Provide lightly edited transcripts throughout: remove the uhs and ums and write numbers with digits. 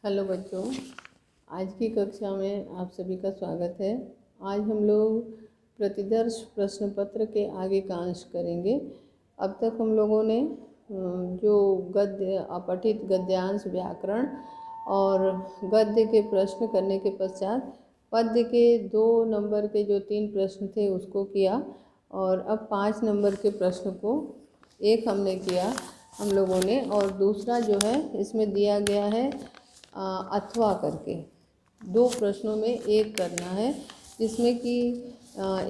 Hello बच्चों, आज की कक्षा में आप सभी का स्वागत है। आज हम लोग प्रतिदर्श प्रश्न पत्र के आगे का अंश करेंगे। अब तक हम लोगों ने जो गद्य अपठित गद्यांश व्याकरण और गद्य के प्रश्न करने के पश्चात पद्य के 2 नंबर के जो 3 प्रश्न थे उसको किया, और अब 5 नंबर के प्रश्न को एक हमने किया हम लोगों ने, और दूसरा जो है इसमें दिया गया है अथवा करके 2 प्रश्नों में एक करना है, जिसमें कि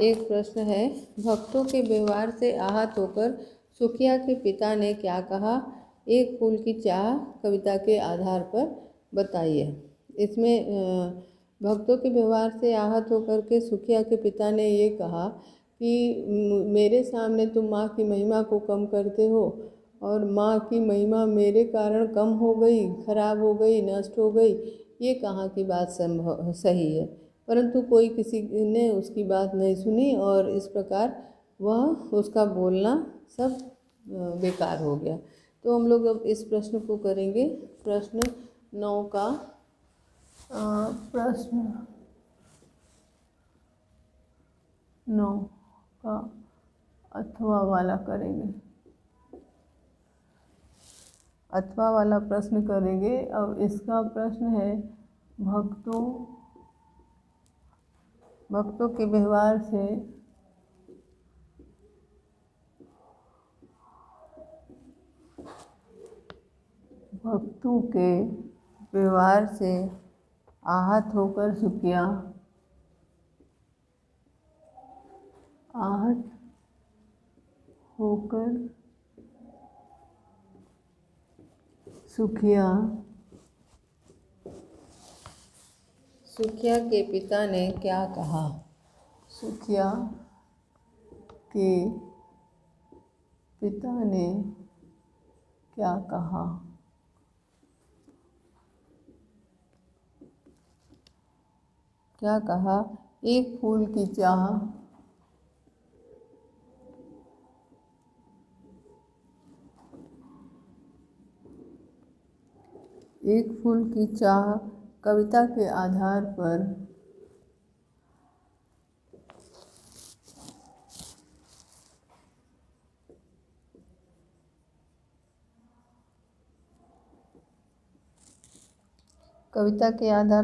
एक प्रश्न है, भक्तों के व्यवहार से आहत होकर सुखिया के पिता ने क्या कहा, एक फूल की चाह कविता के आधार पर बताइए। इसमें भक्तों के व्यवहार से आहत होकर के सुखिया के पिता ने ये कहा कि मेरे सामने तुम माँ की महिमा को कम करते हो, और माँ की महिमा मेरे कारण कम हो गई, खराब हो गई, नष्ट हो गई, ये कहाँ की बात संभव सही है। परंतु कोई किसी ने उसकी बात नहीं सुनी, और इस प्रकार वह उसका बोलना सब बेकार हो गया। तो हम लोग अब इस प्रश्न को करेंगे। प्रश्न 9 का प्रश्न 9 का अथवा वाला करेंगे। अथवा वाला प्रश्न करेंगे। अब इसका प्रश्न है, भक्तों के व्यवहार से आहत होकर सुखिया के पिता ने क्या कहा। सुखिया के पिता ने क्या कहा। क्या कहा, एक फूल की चाह कविता के आधार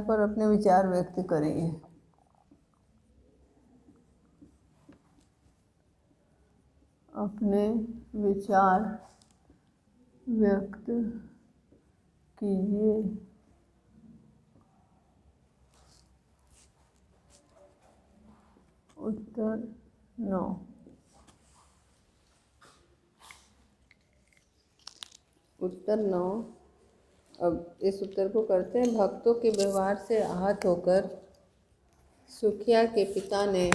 पर अपने विचार व्यक्त करेंगे। अपने विचार व्यक्त कीजिए। उत्तर 9। उत्तर 9। अब इस उत्तर को करते हैं। भक्तों के व्यवहार से आहत होकर सुखिया के पिता ने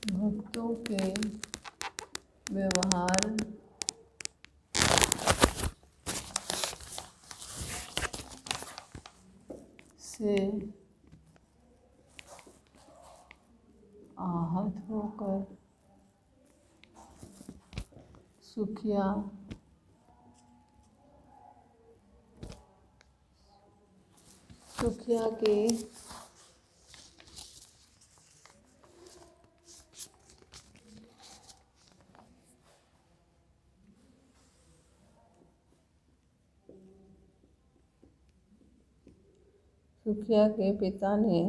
भक्तों के व्यवहार से आहत होकर सुखिया के पिता ने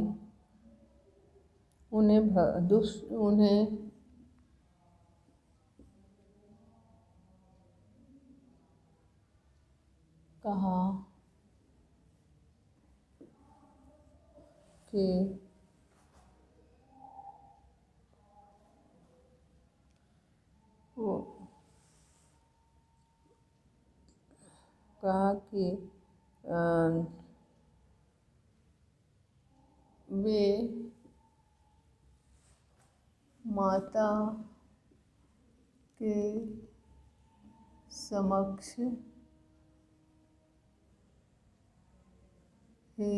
उन्हें कहा कि वे माता के समक्ष ही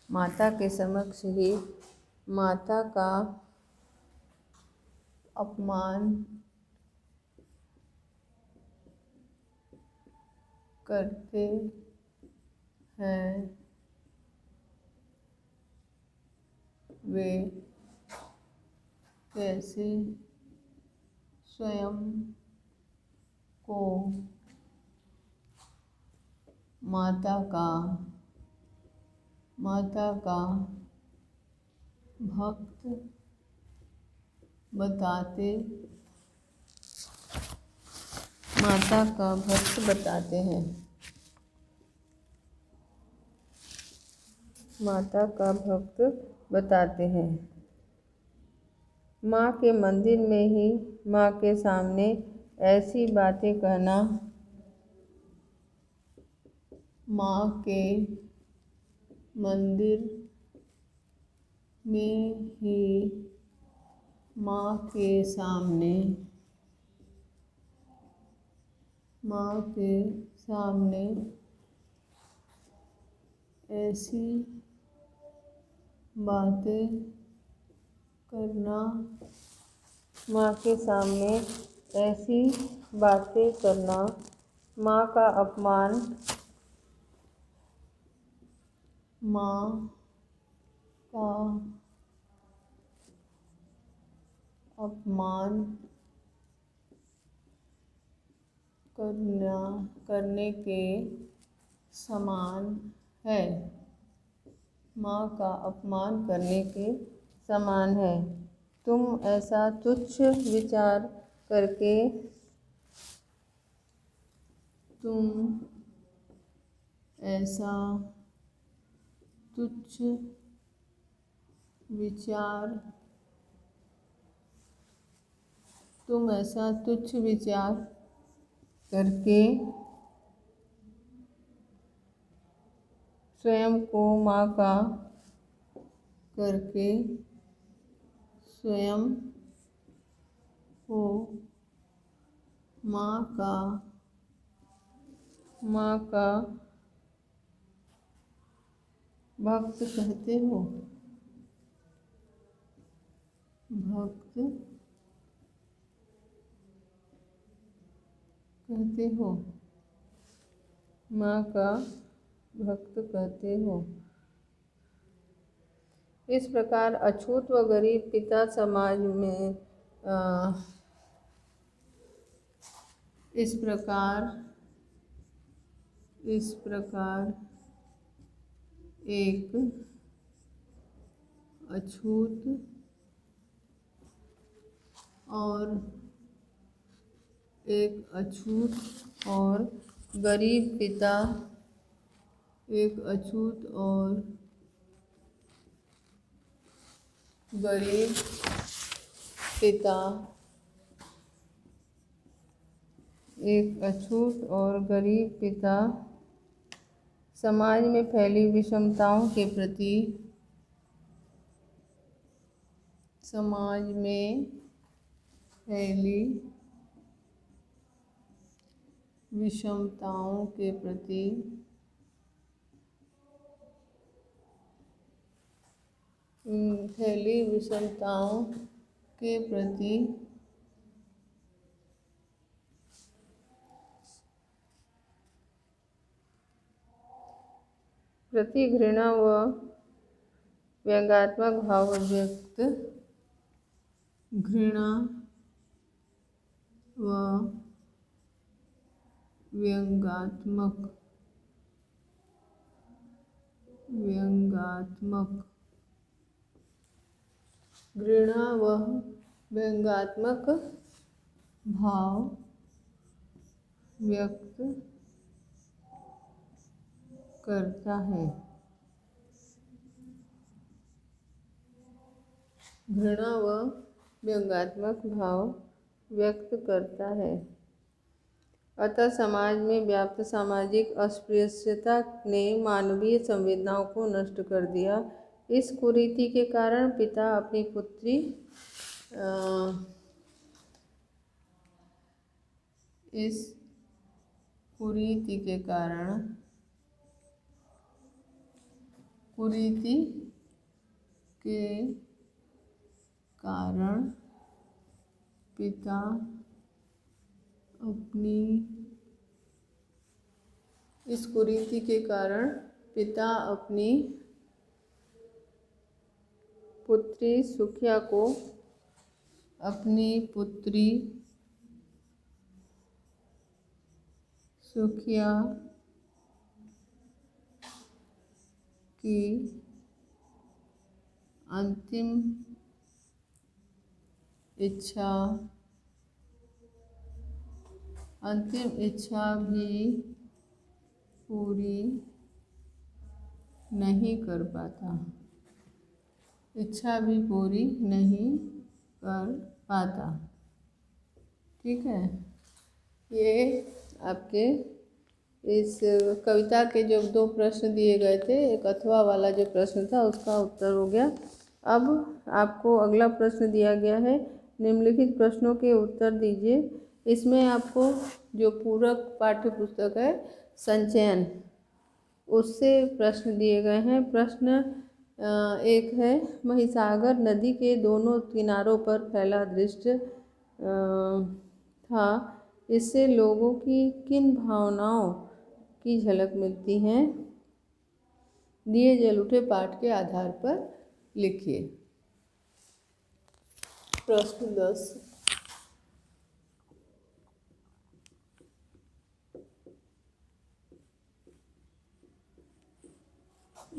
माता के समक्ष ही माता का अपमान करते हैं, वे कैसे स्वयं को माता का भक्त बताते हैं। माता का भक्त बताते हैं। माँ के मंदिर में ही माँ के सामने ऐसी बातें कहना, माँ के मंदिर में ही माँ के सामने ऐसी बातें करना, माँ के सामने ऐसी बातें करना माँ का अपमान, माँ का अपमान करने के समान है। माँ का अपमान करने के समान है। तुम ऐसा तुच्छ विचार करके स्वयं को माँ का भक्त कहते हो। माँ का भक्त कहते हो। इस प्रकार अछूत व गरीब पिता समाज में इस प्रकार एक अछूत और गरीब पिता समाज में फैली विषमताओं के प्रति घृणा व व्यंग्यात्मक भाव व्यक्त करता है। घृणा व व्यंग्यात्मक भाव व्यक्त करता है। अतः समाज में व्याप्त सामाजिक अस्पृश्यता ने मानवीय संवेदनाओं को नष्ट कर दिया। इस कुरीति के कारण पिता अपनी पुत्री कुरीति के कारण कुरीति के कारण पिता अपनी इस कुरीति के कारण पिता अपनी पुत्री सुखिया को अपनी पुत्री सुखिया की अंतिम इच्छा भी पूरी नहीं कर पाता। इच्छा भी पूरी नहीं कर पाता। ठीक है, ये आपके इस कविता के जो 2 प्रश्न दिए गए थे, एक अथवा वाला जो प्रश्न था उसका उत्तर हो गया। अब आपको अगला प्रश्न दिया गया है, निम्नलिखित प्रश्नों के उत्तर दीजिए। इसमें आपको जो पूरक पाठ्य पुस्तक है संचयन, उससे प्रश्न दिए गए हैं। प्रश्न एक है, महिसागर नदी के दोनों किनारों पर फैला दृश्य था, इससे लोगों की किन भावनाओं की झलक मिलती हैं? दिए जल उठे पाठ के आधार पर लिखिए। प्रश्न 10,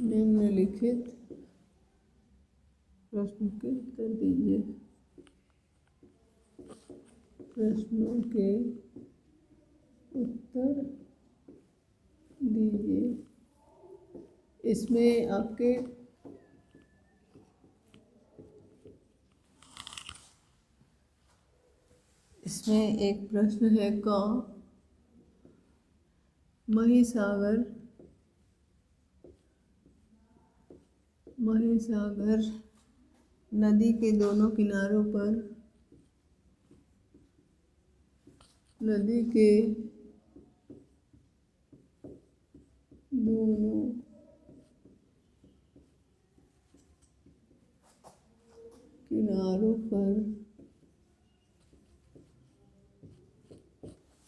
निम्नलिखित प्रश्न के उत्तर दीजिए। प्रश्नों के उत्तर दीजिए। इसमें आपके एक प्रश्न है का महिसागर नदी के दोनों किनारों पर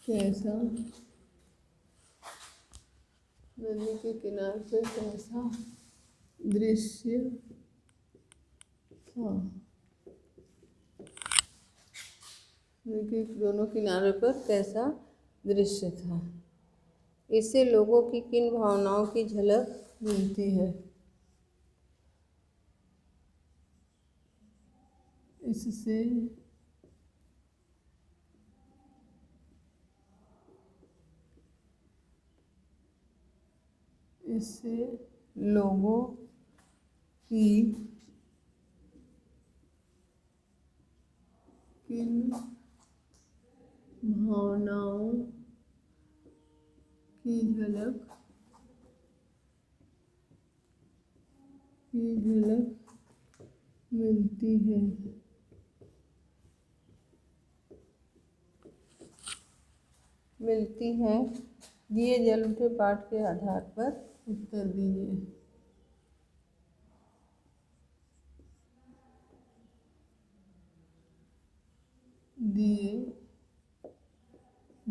कैसा नदी के किनारे पे कैसा दृश्य था? नदी के दोनों किनारे पर कैसा दृश्य था? इससे लोगों की किन भावनाओं की झलक मिलती है? इससे लोगों की किन भावनाओं की झलक मिलती है? दिए जल उठे पाठ के आधार पर उत्तर दीजिए। दिए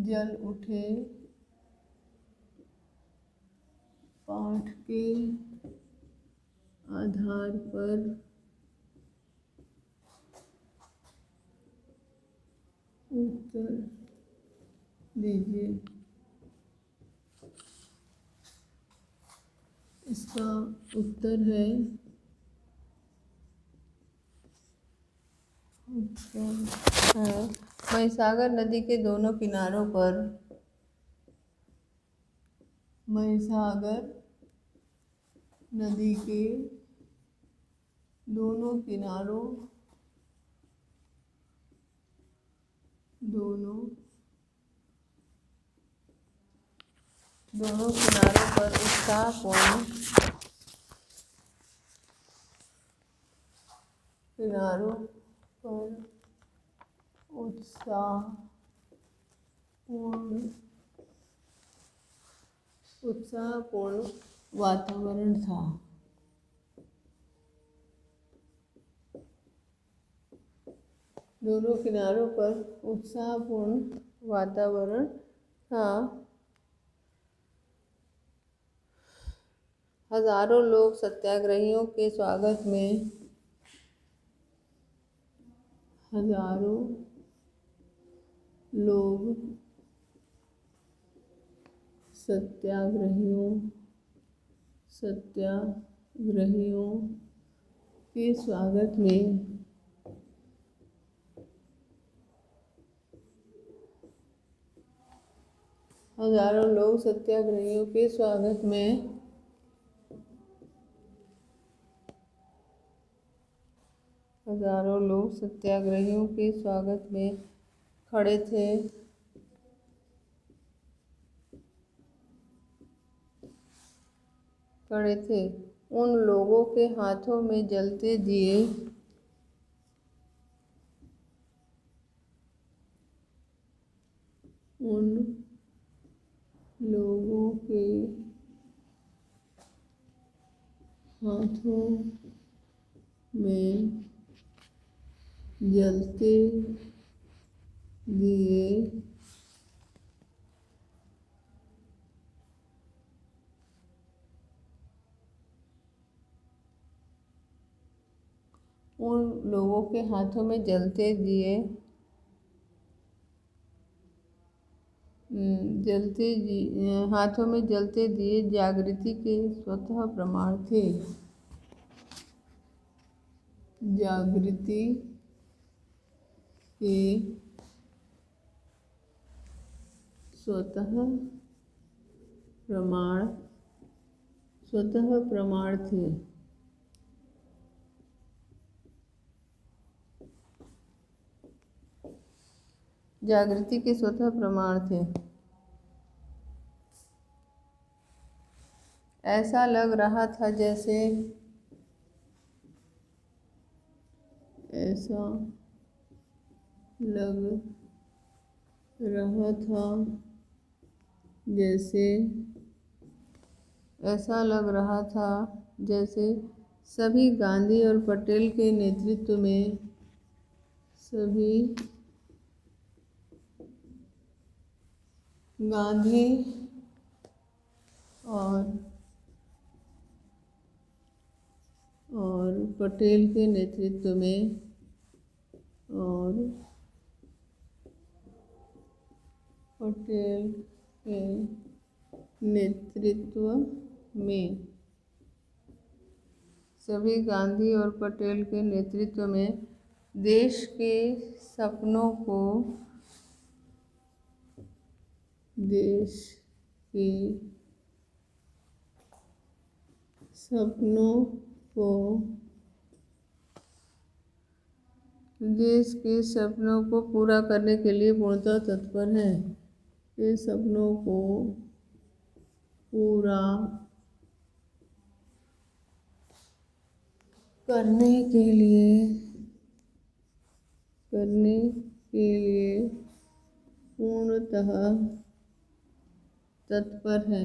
जल उठे पाठ के आधार पर उत्तर दीजिए। इसका उत्तर है महिसागर नदी के दोनों किनारों पर महिसागर नदी के दोनों किनारों पर उत्साहपूर्ण उत्साहपूर्ण वातावरण था। दोनों किनारों पर उत्साहपूर्ण वातावरण था। हजारों लोग सत्याग्रहियों के स्वागत में हजारों लोग सत्याग्रहियों के स्वागत में हजारों लोग सत्याग्रहियों के स्वागत में हजारों लोग सत्याग्रहियों के स्वागत में खड़े थे। उन लोगों के हाथों में जलते दिए उन लोगों के हाथों में जलते दिए उन लोगों के हाथों में जलते दिए हाथों में जलते दिए जागृति के स्वतः प्रमाण थे। जागृति के स्वतः प्रमाण थे। जागृति के स्वतः प्रमाण थे। ऐसा लग रहा था जैसे सभी गांधी और पटेल के नेतृत्व में पटेल के नेतृत्व में देश के सपनों को पूरा करने के लिए पूर्णतः तत्पर हैं। ये सपनों को पूरा करने के लिए पूर्णतः तत्पर है।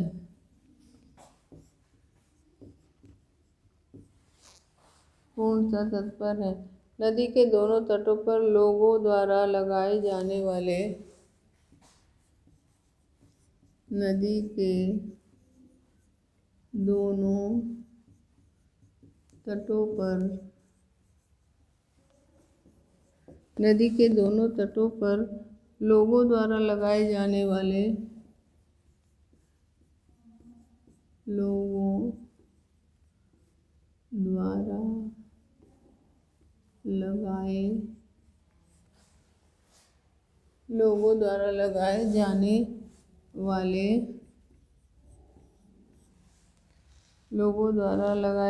नदी के दोनों तटों पर लोगों द्वारा लगाए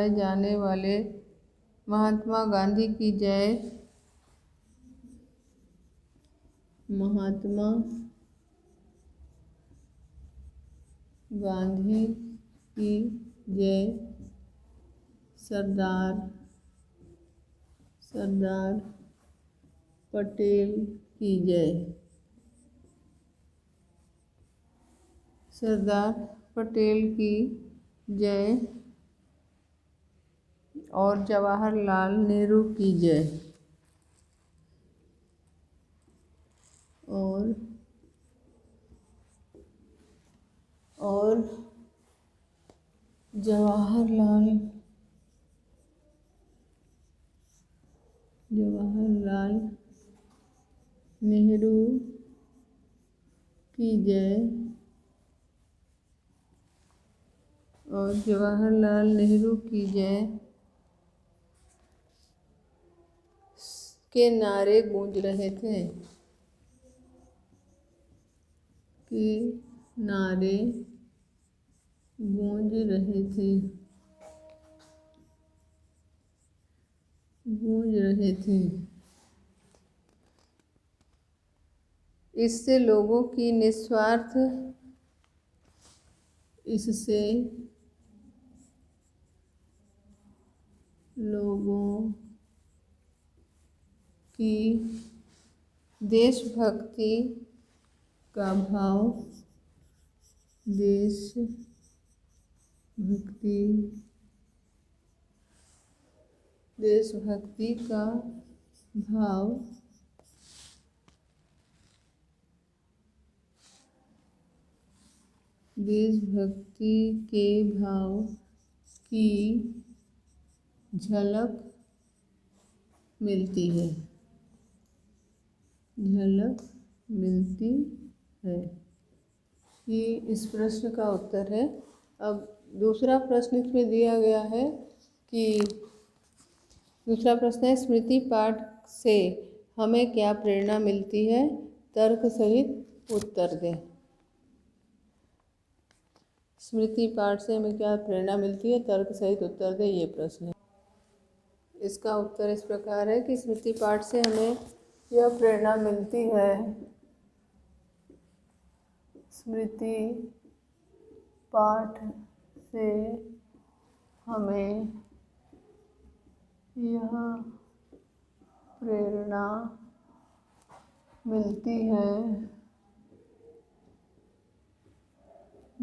जाने वाले महात्मा गांधी की जय, महात्मा गांधी की जय, सरदार पटेल की जय। सरदार पटेल की जय और जवाहरलाल नेहरू की जय। और जवाहरलाल नेहरू की जय और जवाहरलाल नेहरू की जय के नारे गूंज रहे थे। गूंज रहे थे। इससे लोगों की निस्वार्थ देशभक्ति का भाव देशभक्ति के भाव की झलक मिलती है। ये इस प्रश्न का उत्तर है। अब दूसरा प्रश्न इसमें दिया गया है कि दूसरा प्रश्न है, स्मृति पाठ से हमें क्या प्रेरणा मिलती है? तर्क सहित उत्तर दें। स्मृति पाठ से हमें क्या प्रेरणा मिलती है? तर्क सहित उत्तर दें, ये प्रश्न है। इसका उत्तर इस प्रकार है कि स्मृति पाठ से हमें यह प्रेरणा मिलती है, स्मृति पाठ से हमें यह प्रेरणा मिलती है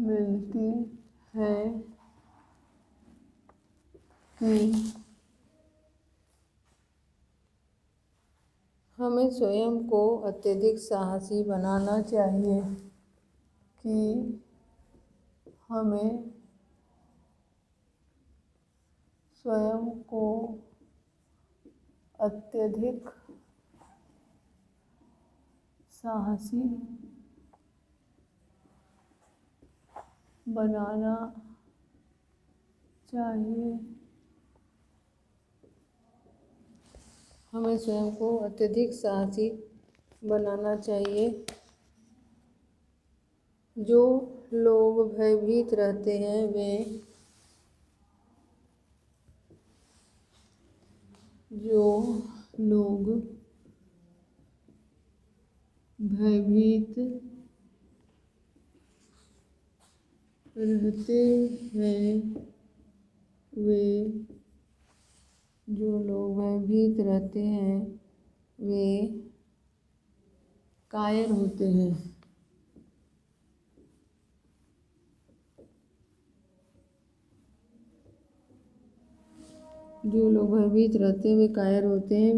कि हमें स्वयं को अत्यधिक साहसी बनाना चाहिए। हमें स्वयं को अत्यधिक साहसी बनाना चाहिए। जो लोग भयभीत रहते हैं वे कायर होते हैं। जो लोग भयभीत रहते हैं वे कायर होते हैं।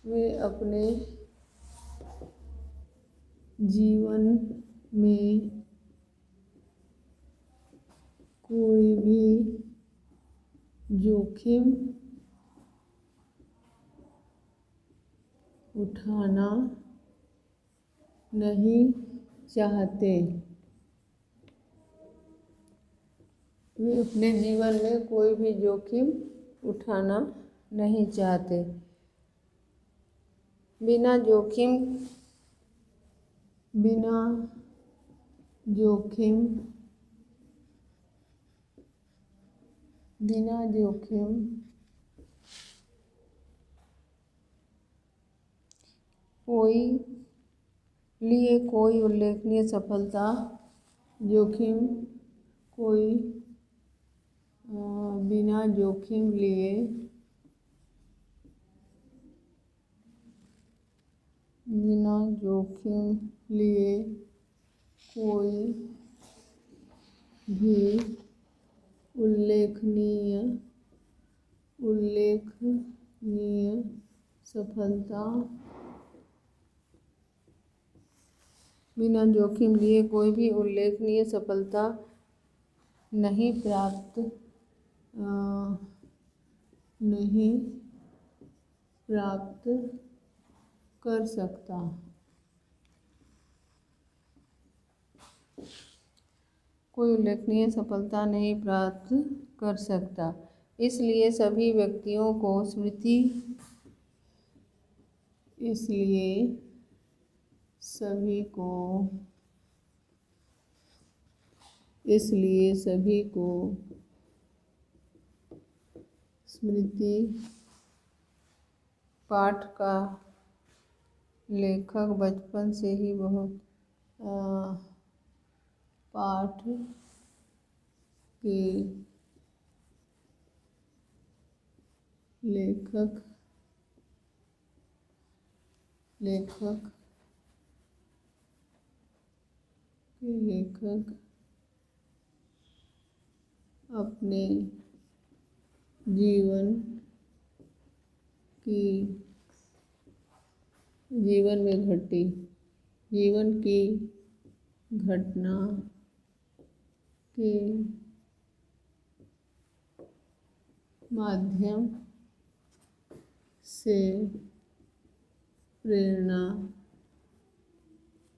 वे अपने जीवन में कोई भी जोखिम उठाना नहीं चाहते। वे अपने जीवन में कोई भी जोखिम उठाना नहीं चाहते। बिना जोखिम कोई उल्लेखनीय सफलता बिना जोखिम लिए बिना जोखिम लिए कोई भी उल्लेखनीय सफलता बिना जोखिम लिए कोई भी उल्लेखनीय सफलता नहीं प्राप्त कर सकता। कोई उल्लेखनीय सफलता नहीं प्राप्त कर सकता। इसलिए सभी व्यक्तियों को स्मृति पाठ का लेखक बचपन से ही बहुत पाठ के लेखक अपने जीवन की घटना के माध्यम से प्रेरणा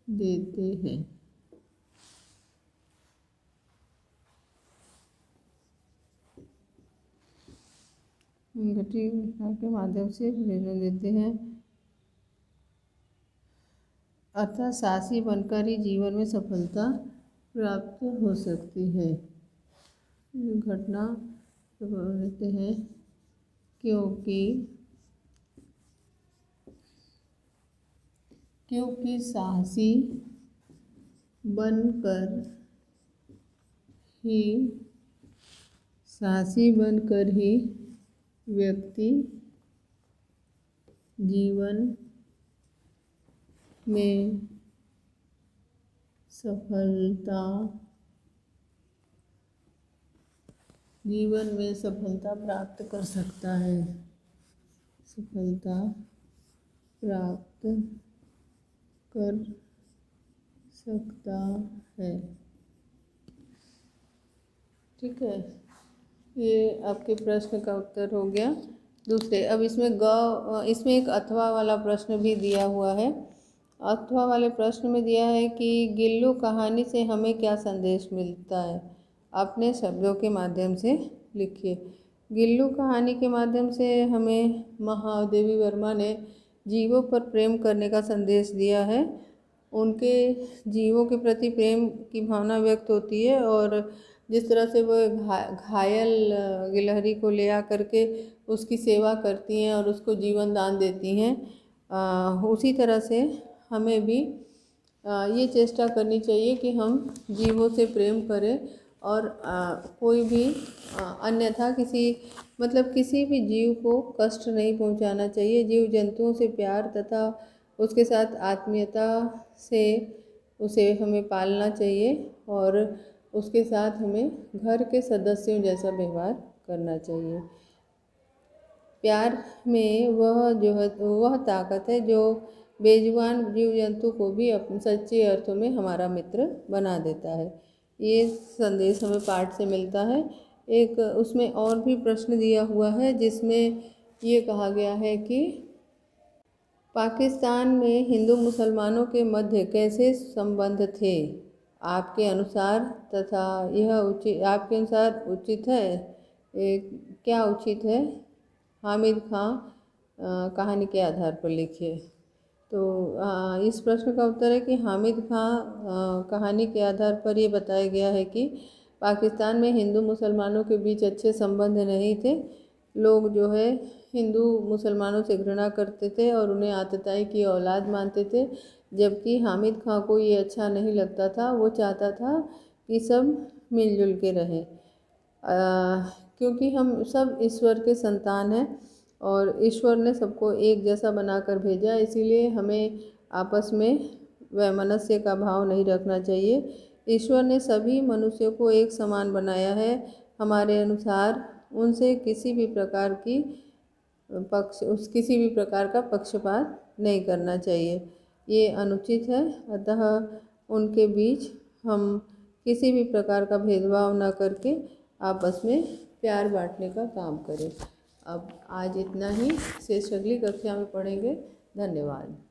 देते हैं। घटना के माध्यम से प्रेरणा देते हैं। अतः साहसी बनकर ही जीवन में सफलता प्राप्त हो सकती है। घटना देते हैं क्योंकि साहसी बनकर ही व्यक्ति जीवन में सफलता प्राप्त कर सकता है। ठीक है, ये आपके प्रश्न का उत्तर हो गया। दूसरे, अब इसमें एक अथवा वाला प्रश्न भी दिया हुआ है। अथवा वाले प्रश्न में दिया है कि गिल्लू कहानी से हमें क्या संदेश मिलता है। अपने शब्दों के माध्यम से लिखिए। गिल्लू कहानी के माध्यम से हमें महादेवी वर्मा ने जीवों पर प्रेम करने का संदेश दिया है। उनके जीवों के प्रति प्रेम की भावना व्यक्त होती है और जिस तरह से वह घायल गिलहरी को ले आ करके उसकी सेवा करती हैं और उसको जीवन दान देती हैं, उसी तरह से हमें भी ये चेष्टा करनी चाहिए कि हम जीवों से प्रेम करें और कोई भी अन्यथा किसी भी जीव को कष्ट नहीं पहुंचाना चाहिए। जीव जंतुओं से प्यार तथा उसके साथ आत्मीयता से उसे हमें पालना चाहिए और उसके साथ हमें घर के सदस्यों जैसा व्यवहार करना चाहिए। प्यार में वह ताकत है जो बेजुबान जीव जंतु को भी अपने सच्चे अर्थों में हमारा मित्र बना देता है। ये संदेश हमें पाठ से मिलता है। एक उसमें और भी प्रश्न दिया हुआ है जिसमें ये कहा गया है कि पाकिस्तान में हिंदू मुसलमानों के मध्य कैसे संबंध थे आपके अनुसार, तथा यह आपके अनुसार उचित है, क्या उचित है? हामिद खां कहानी के आधार पर लिखिए। तो इस प्रश्न का उत्तर है कि हामिद खां कहानी के आधार पर ये बताया गया है कि पाकिस्तान में हिंदू मुसलमानों के बीच अच्छे संबंध नहीं थे। लोग जो है हिंदू मुसलमानों से घृणा करते थे और उन्हें आतताई की औलाद मानते थे, जबकि हामिद खां को ये अच्छा नहीं लगता था। वो चाहता था कि सब मिलजुल के रहें, क्योंकि हम सब ईश्वर के संतान हैं और ईश्वर ने सबको एक जैसा बनाकर भेजा, इसीलिए हमें आपस में वैमनस्य का भाव नहीं रखना चाहिए। ईश्वर ने सभी मनुष्यों को एक समान बनाया है। हमारे अनुसार उनसे किसी भी प्रकार का पक्षपात नहीं करना चाहिए। ये अनुचित है। अतः उनके बीच हम किसी भी प्रकार का भेदभाव न करके आपस में प्यार बांटने का काम करें। अब आज इतना ही, शेष अगली कक्षा में पढ़ेंगे। धन्यवाद।